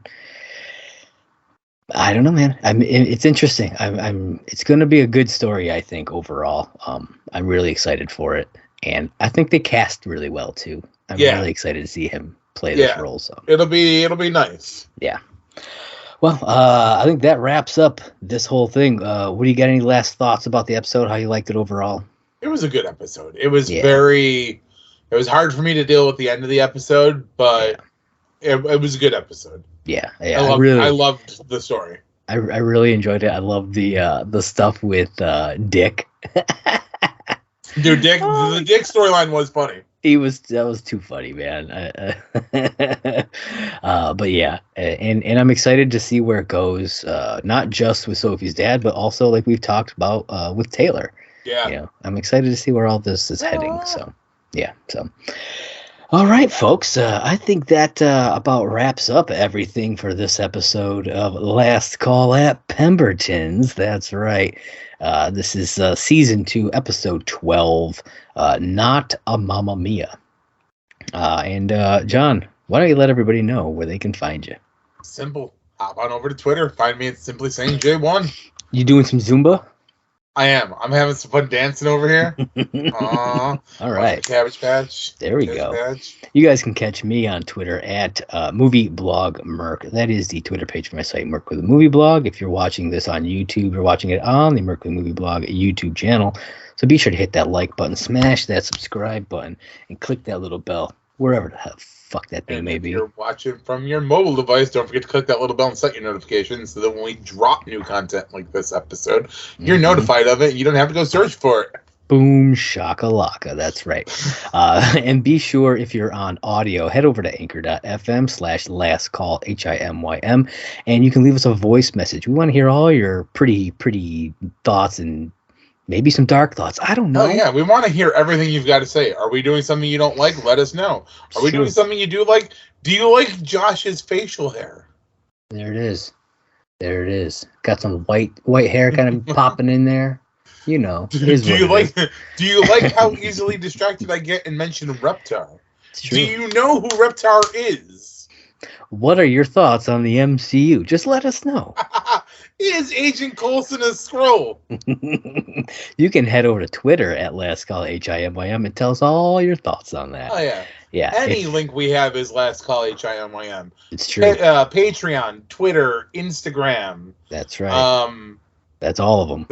I don't know, man. It's interesting. It's going to be a good story, I think, overall. I'm really excited for it, and I think they cast really well too. I'm really excited to see him play this role. So it'll be nice. Yeah. Well, I think that wraps up this whole thing. What do you got? Any last thoughts about the episode? How you liked it overall? It was a good episode. It was it was hard for me to deal with the end of the episode, but it was a good episode. Yeah. I loved the story. I really enjoyed it. I loved the stuff with Dick. Dude, the Dick storyline was funny. That was too funny, man. But yeah, and I'm excited to see where it goes. Not just with Sophie's dad, but also like we've talked about with Taylor. Yeah. I'm excited to see where all this is heading. So yeah. So all right, folks. I think that about wraps up everything for this episode of Last Call at Pemberton's. That's right. This is season 2, episode 12. Not a Mamma Mia. And John, why don't you let everybody know where they can find you? Simple. Hop on over to Twitter. Find me at Simply Saying J1. You doing some Zumba? I am. I'm having some fun dancing over here. All right. Cabbage Patch. There we go. You guys can catch me on Twitter at Movie Blog Merc. That is the Twitter page for my site, Merc with a Movie Blog. If you're watching this on YouTube, you're watching it on the Merc with a Movie Blog YouTube channel. So be sure to hit that like button, smash that subscribe button, and click that little bell wherever the fuck that thing may be. If you're watching from your mobile device, don't forget to click that little bell and set your notifications so that when we drop new content like this episode, you're notified of it. You don't have to go search for it. Boom shakalaka. That's right. And be sure, if you're on audio, head over to anchor.fm/lastcall HIMYM, and you can leave us a voice message. We want to hear all your pretty thoughts and maybe some dark thoughts. I don't know. Oh, yeah. We want to hear everything you've got to say. Are we doing something you don't like? Let us know. Are we doing something you do like? Do you like Josh's facial hair? There it is. Got some white hair kind of popping in there. Do you like how easily distracted I get and mention Reptar? Do you know who Reptar is? What are your thoughts on the MCU? Just let us know. Is Agent Coulson a Skrull? You can head over to Twitter at Last Call HIMYM and tell us all your thoughts on that. Oh, yeah. Yeah. Any link we have is Last Call HIMYM. It's true. Patreon, Twitter, Instagram. That's right. That's all of them.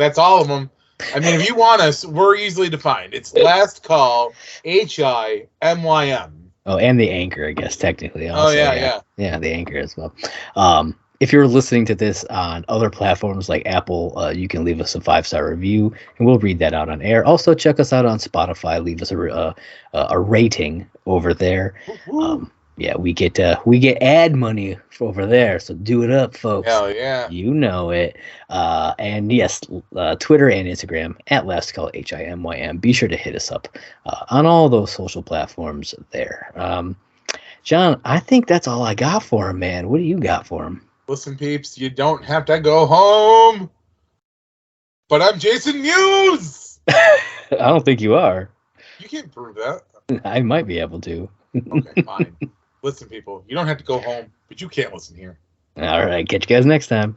I mean, if you want us, we're easily defined. It's Last Call HIMYM. Oh, and the Anchor, I guess, technically. Also. Oh, yeah. Yeah, the Anchor as well. if you're listening to this on other platforms like Apple, you can leave us a 5-star review, and we'll read that out on air. Also, check us out on Spotify. Leave us a rating over there. Yeah, we get ad money over there, so do it up, folks. Hell yeah. You know it. And yes, Twitter and Instagram at Last Call HIMYM. Be sure to hit us up on all those social platforms there. John, I think that's all I got for him, man. What do you got for him? Listen, peeps, you don't have to go home. But I'm Jason Mewes. I don't think you are. You can't prove that. I might be able to. Okay, fine. Listen, people, you don't have to go home, but you can't listen here. All right, catch you guys next time.